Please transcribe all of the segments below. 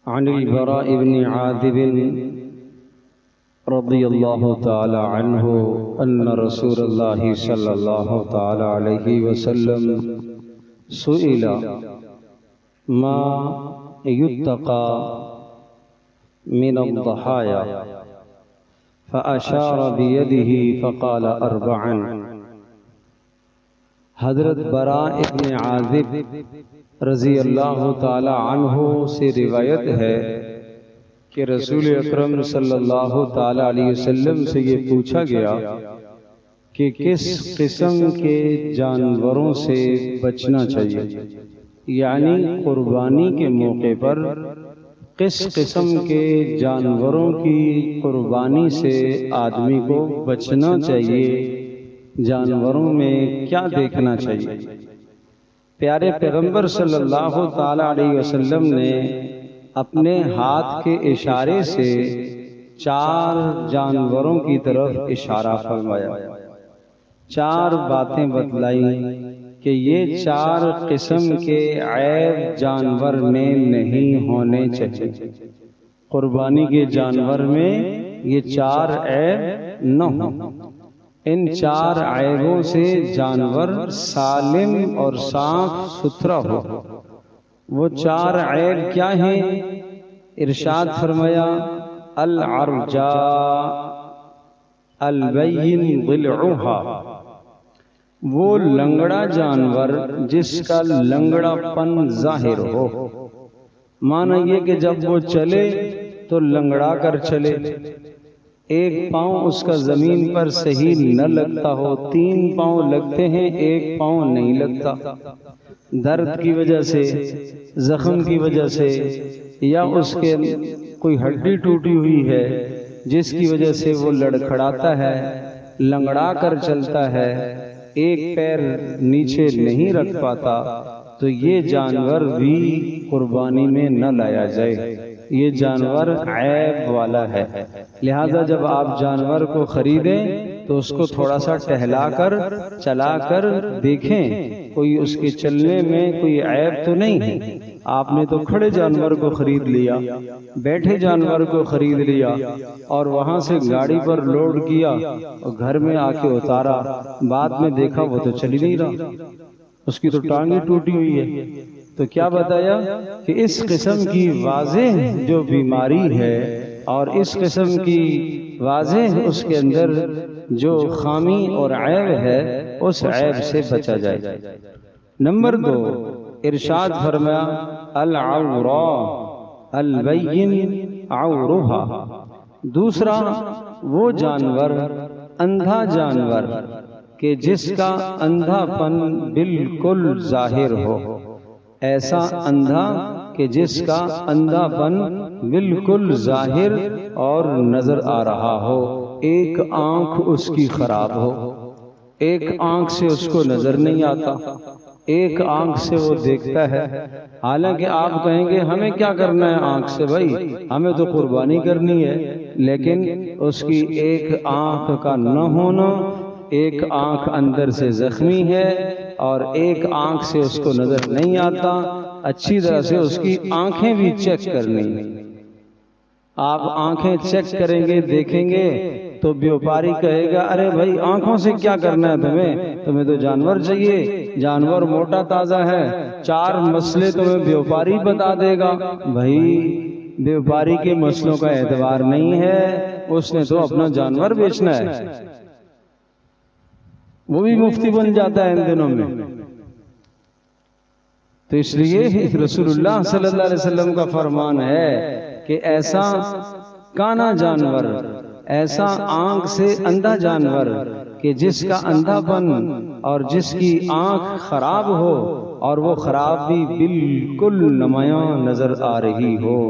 عن البراء بن عازب رضي الله تعالى عنه أن رسول الله صلى الله تعالى عليه وسلم سئل ما يتقى من الضحايا فأشار بيده فقال أربعا۔ حضرت براء ابن عازب رضی اللہ تعالی عنہ سے روایت ہے کہ رسول اکرم صلی اللہ تعالی علیہ وسلم سے یہ پوچھا گیا کہ کس قسم کے جانوروں سے بچنا چاہیے، یعنی قربانی کے موقع پر کس قسم کے جانوروں کی قربانی سے آدمی کو بچنا چاہیے، جانوروں میں کیا دیکھنا چاہیے۔ پیارے پیغمبر صلی اللہ تعالی علیہ وسلم نے اپنے ہاتھ کے اشارے سے 4 جانوروں کی طرف اشارہ فرمایا، 4 باتیں بتلائیں کہ یہ 4 قسم کے عیب جانور میں نہیں ہونے چاہیے، قربانی کے جانور میں یہ 4 عیب نہ ہوں۔ ان 4 عیبوں سے جانور سالم اور صاف ستھرا ہو۔ وہ 4 عیب کیا ہیں؟ ارشاد فرمایا العرجاء البین ضلعها، وہ لنگڑا جانور جس کا لنگڑا پن ظاہر ہو، معنی یہ کہ جب وہ چلے تو لنگڑا کر چلے، ایک پاؤں اس کا زمین پر صحیح نہ لگتا ہو، 3 پاؤں لگتے ہیں، 1 پاؤں نہیں لگتا، درد کی وجہ سے، زخم کی وجہ سے، یا اس کے کوئی ہڈی ٹوٹی ہوئی ہے جس کی وجہ سے وہ لڑکھڑاتا ہے، لنگڑا کر چلتا ہے، ایک پیر نیچے نہیں رکھ پاتا، تو یہ جانور بھی قربانی میں نہ لایا جائے، یہ جانور عیب والا ہے۔ لہذا جب آپ جانور کو خریدیں تو اس کو تھوڑا سا ٹہلا کر چلا کر دیکھیں، کوئی اس کے چلنے میں کوئی عیب تو نہیں ہے۔ آپ نے تو کھڑے جانور کو خرید لیا، بیٹھے جانور کو خرید لیا اور وہاں سے گاڑی پر لوڈ کیا اور گھر میں آ کے اتارا، بعد میں دیکھا وہ تو چل ہی نہیں رہا، اس کی تو ٹانگیں ٹوٹی ہوئی ہے۔ تو کیا بتایا کہ اس قسم کی واضح جو بیماری ہے اور اس قسم کی واضح اس کے اندر جو خامی اور عیب ہے، اس عیب سے بچا جائے۔ نمبر 2، ارشاد فرمایا العوراء البین عورها، دوسرا وہ جانور اندھا جانور کہ جس کا اندھا پن بالکل ظاہر ہو، ایسا اندھا کہ جس کا اندھا پن بالکل ظاہر اور نظر آ رہا ہو، ایک آنکھ اس کی خراب ہو، ایک آنکھ سے اس کو نظر نہیں آتا، ایک آنکھ سے وہ دیکھتا ہے، حالانکہ آپ کہیں گے ہمیں کیا کرنا ہے آنکھ سے، بھائی ہمیں تو قربانی کرنی ہے، لیکن اس کی ایک آنکھ کا نہ ہونا، ایک آنکھ اندر سے زخمی ہے اور ایک آنکھ سے اس کو نظر نہیں آتا، اچھی طرح سے اس کی آنکھیں بھی چیک کرنی۔ آپ آنکھیں چیک کریں گے، دیکھیں گے تو بیوپاری کہے گا ارے بھائی آنکھوں سے کیا کرنا ہے تمہیں تو جانور چاہیے، جانور موٹا تازہ ہے، 4 مسئلے تمہیں بیوپاری بتا دے گا۔ بھائی بیوپاری کے مسئلوں کا اعتبار نہیں ہے، اس نے تو اپنا جانور بیچنا ہے، وہ بھی مفتی بن جاتا ہے ان دنوں میں۔ تو اس لیے رسول اللہ صلی اللہ علیہ وسلم کا فرمان ہے کہ ایسا کانا جانور، ایسا آنکھ سے اندھا جانور کہ جس کا اندھا پن اور جس کی آنکھ خراب ہو اور وہ خرابی بالکل نمایاں نظر آ رہی ہو۔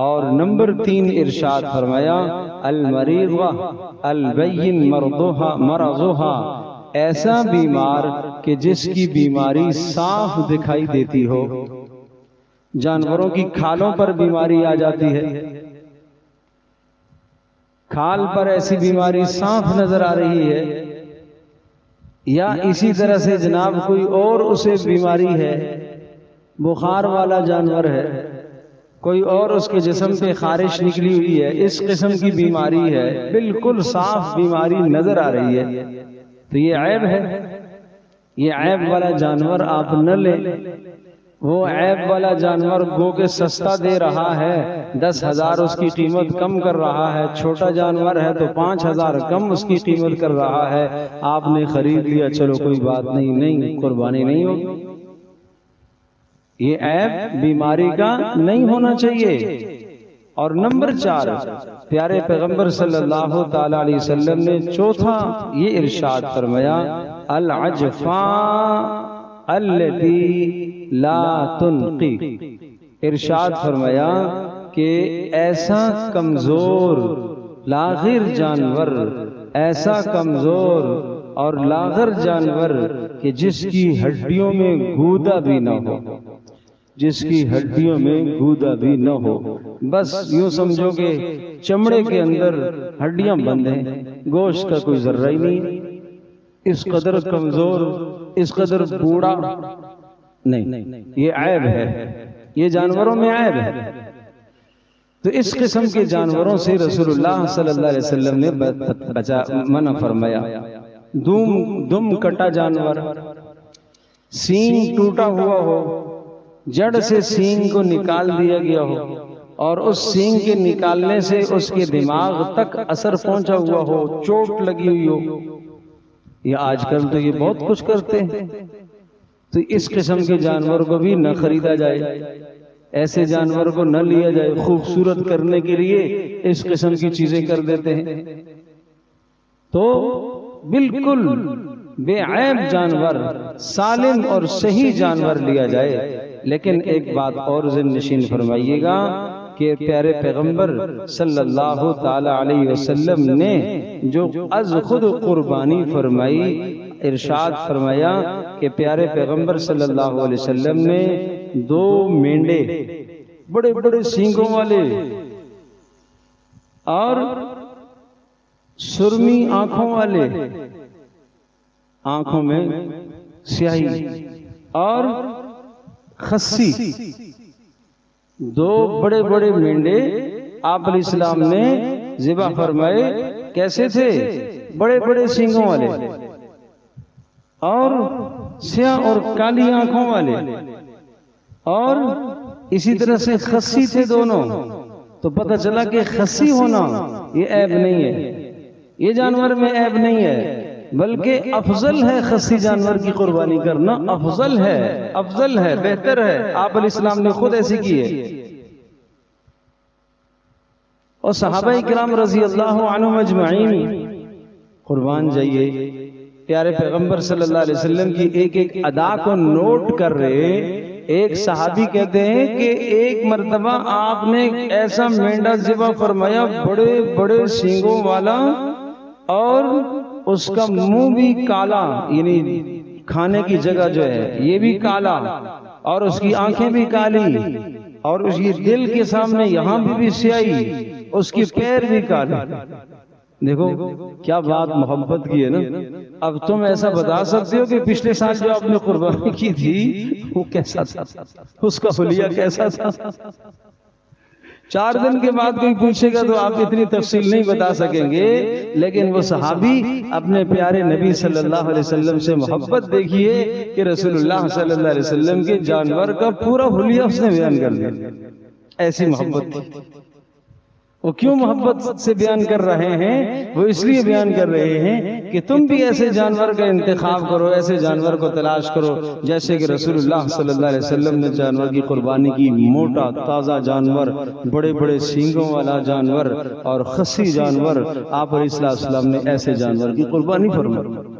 اور نمبر 3 ارشاد فرمایا المریضہ البین مرضها، ایسا بیمار کہ جس کی بیماری صاف دکھائی دیتی ہو، جانوروں کی کھالوں پر بیماری آ جاتی ہے، کھال پر ایسی بیماری صاف نظر آ رہی ہے، یا اسی طرح سے جناب کوئی اور اسے بیماری ہے، بخار والا جانور ہے، کوئی اور اس کے جسم پہ خارش نکلی ہوئی ہے، اس قسم کی بیماری ہے، بالکل صاف بیماری نظر آ رہی ہے، تو یہ عیب ہے۔ یہ عیب والا جانور آپ نہ لیں۔ وہ عیب والا جانور گو کے سستا دے رہا ہے، 10,000 اس کی قیمت کم کر رہا ہے، چھوٹا جانور ہے تو 5,000 کم اس کی قیمت کر رہا ہے، آپ نے خرید لیا، چلو کوئی بات نہیں، قربانی نہیں ہوگی۔ یہ عیب بیماری کا نہیں ہونا چاہیے۔ اور نمبر 4، پیارے پیغمبر صلی اللہ تعالی علیہ وسلم نے چوتھا یہ ارشاد فرمایا، العجفاء التي لا تنقی، ارشاد فرمایا کہ ایسا کمزور لاغر جانور، ایسا کمزور اور لاغر جانور کہ جس کی ہڈیوں میں گودا بھی نہ ہو، جس کی ہڈیوں میں گودا بھی نہ ہو، بس یوں سمجھو کہ چمڑے کے اندر ہڈیاں بند ہیں، گوشت کا کوئی ذرہ ہی نہیں، اس قدر کمزور، اس قدر بوڑھا نہیں، یہ عیب ہے، یہ جانوروں میں عیب ہے۔ تو اس قسم کے جانوروں سے رسول اللہ صلی اللہ علیہ وسلم نے منع فرمایا۔ دم کٹا جانور، سینگ ٹوٹا ہوا ہو، جڑ سے سینگ کو نکال دیا گیا ہو اور اس سینگ کے نکالنے سے اس کے دماغ تک اثر پہنچا ہوا ہو، چوٹ لگی ہوئی ہو، یہ آج کل تو یہ بہت کچھ کرتے ہیں، تو اس قسم کے جانور کو بھی نہ خریدا جائے، ایسے جانور کو نہ لیا جائے۔ خوبصورت کرنے کے لیے اس قسم کی چیزیں کر دیتے ہیں، تو بالکل بے عیب جانور، سالم اور صحیح جانور لیا جائے۔ لیکن ایک بات اور ذہن نشین فرمائیے گا کہ پیارے پیغمبر صلی اللہ تعالی علیہ وسلم نے جو از خود قربانی فرمائی، ارشاد فرمایا کہ پیارے پیغمبر صلی اللہ علیہ وسلم نے 2 مینڈے، بڑے بڑے سینگوں والے اور سرمی آنکھوں والے، آنکھوں میں سیاہی اور خسی، 2 بڑے بڑے مینڈے آپ علیہ السلام نے ذبح فرمائے۔ کیسے تھے؟ بڑے بڑے سینگوں والے اور سیاہ اور کالی آنکھوں والے، اور اسی طرح سے خسی تھے دونوں۔ تو پتہ چلا کہ خسی ہونا یہ عیب نہیں ہے، یہ جانور میں عیب نہیں ہے، بلکہ افضل ہے خسی جانور کی قربانی کرنا، افضل ہے، بہتر ہے۔ آپ علیہ السلام نے خود ایسی کی ہے۔ اور صحابہ کرام رضی اللہ عنہم اجمعین قربان جائیے، پیارے پیغمبر صلی اللہ علیہ وسلم کی ایک ایک ادا کو نوٹ کر رہے۔ ایک صحابی کہتے ہیں کہ ایک مرتبہ آپ نے ایسا مینڈا ذبح فرمایا، بڑے بڑے سینگوں والا، اور اس کا منہ بھی کالا، یعنی کھانے کی جگہ جو ہے یہ بھی کالا، اور اس کی آنکھیں بھی کالی، اور اس کی دل کے سامنے یہاں بھی سیاہی، اس کی پیر بھی کالے۔ دیکھو کیا بات محبت کی ہے نا۔ اب تم ایسا بتا سکتے ہو کہ پچھلے سال جو آپ نے قربانی کی تھی وہ کیسا تھا، اس کا حلیہ کیسا تھا؟ 4 دن کے بعد کوئی پوچھے گا تو آپ اتنی تفصیل نہیں بتا سکیں گے، لیکن وہ صحابی اپنے پیارے نبی صلی اللہ علیہ وسلم سے محبت دیکھیے کہ رسول اللہ صلی اللہ علیہ وسلم کے جانور کا پورا حلیہ اس نے بیان کر دیا، ایسی محبت تھی۔ وہ کیوں محبت سے بیان کر رہے ہیں؟ وہ اس لیے بیان کر رہے ہیں کہ تم بھی ایسے جانور کا انتخاب کرو، ایسے جانور کو تلاش کرو جیسے کہ رسول اللہ صلی اللہ علیہ وسلم نے جانور کی قربانی کی۔ موٹا تازہ جانور، بڑے بڑے سینگوں والا جانور اور خسی جانور، آپ علیہ السلام نے ایسے جانور کی قربانی فرمائی۔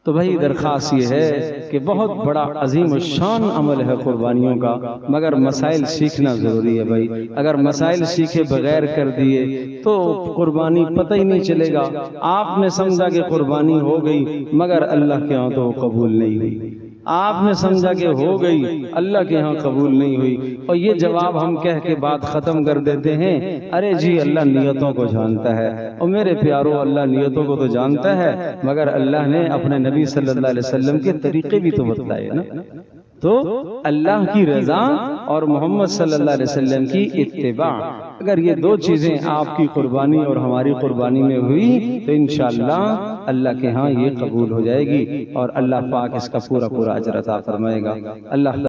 تو بھائی درخواست یہ ہے کہ بہت بڑا عظیم الشان عمل ہے قربانیوں کا، مگر مسائل سیکھنا ضروری ہے بھائی۔ اگر مسائل سیکھے بغیر کر دیے تو قربانی پتہ ہی نہیں چلے گا۔ آپ نے سمجھا کہ قربانی ہو گئی، مگر اللہ کے ہاں تو قبول نہیں ہوئی۔ آپ نے سمجھا کہ ہو گئی، اللہ کے ہاں قبول نہیں ہوئی، اور یہ جواب ہم کہہ کے بات ختم کر دیتے ہیں، ارے جی اللہ نیتوں کو جانتا ہے۔ اور میرے پیارو، اللہ نیتوں کو تو جانتا ہے، مگر اللہ نے اپنے نبی صلی اللہ علیہ وسلم کے طریقے بھی تو بتلائے نا۔ تو اللہ کی رضا اور محمد صلی اللہ علیہ وسلم کی اتباع، اگر یہ دو چیزیں آپ کی قربانی اور ہماری قربانی میں ہوئی تو انشاءاللہ اللہ کے ہاں یہ قبول ہو جائے گی اور اللہ پاک اس کا پورا اجر عطا فرمائے گا۔ اللہ